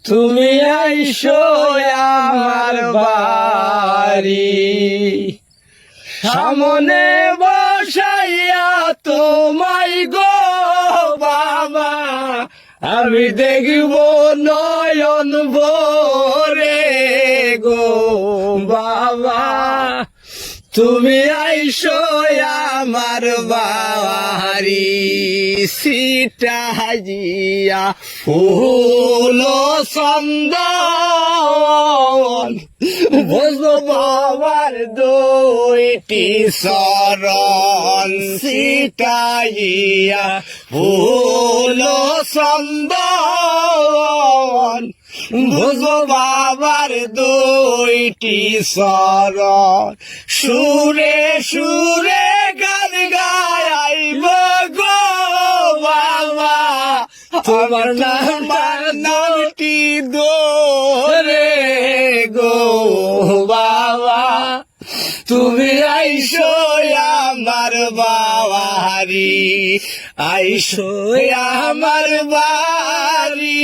তুমি আইসো আমার বাড়ি, সামনে বসাইয়া তোমায় গো বাবা, আমি দেখব নয়ন ভরে গো বাবা। তুমি আইসো আমার বাড়ি, সিটাইয়া ফুল চন্দন, বুঝবো বাবার দুইটি চরণ, সিটাইয়া ফুল চন্দন, বুঝবো বাবার দুইটি চরণ। সুরে সুরে গান গাইব গো বাবা, তোমার নামটি দোরে গো বাবা। তুমি আইসো আমার বাড়ি, আইসো আমার বাড়ি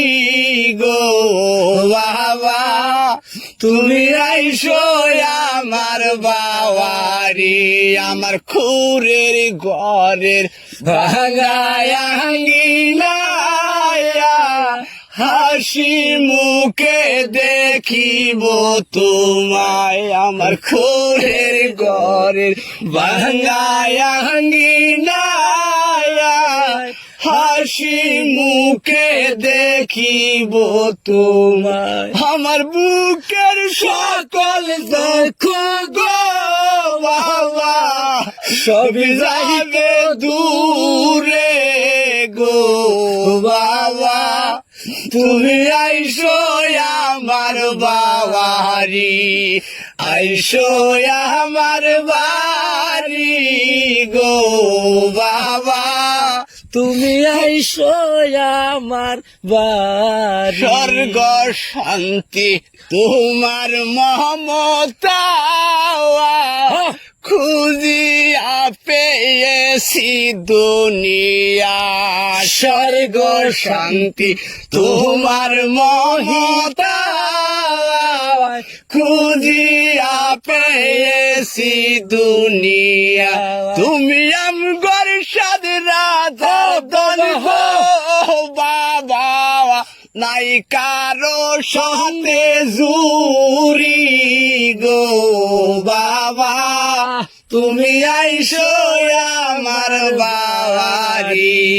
গো বাবা। তুমি আইসো আমার বাড়ি, আমার খুরের ঘরের ভাঙায়া হাসি মুখে দেখিব তোমায়, আমার খুরের ঘরের ভাঙায়া হাসি মুখে দেখিব তোমায়। আমার বুকের সকল দুঃখ গো বাবা, সবই যাইবে দূরে গো বাবা। তুমি আইসো আমার বাড়ি, আইসো আমার বাড়ি গো বাবা। তুমি আইসো আমার বাড়ি। স্বর্গ শান্তি তোমার মমতা খুঁজিয়া পেয়েছি দুনিয়া, স্বর্গ শান্তি তোমার মমতা খুঁজিয়া পেয়েছি দুনিয়া। তুমি আমগর সাদ রাধা দল হো বাবা, নাই কারো সাথে জুরি গো বাবা। তুমি আইসো আমার বাড়ি।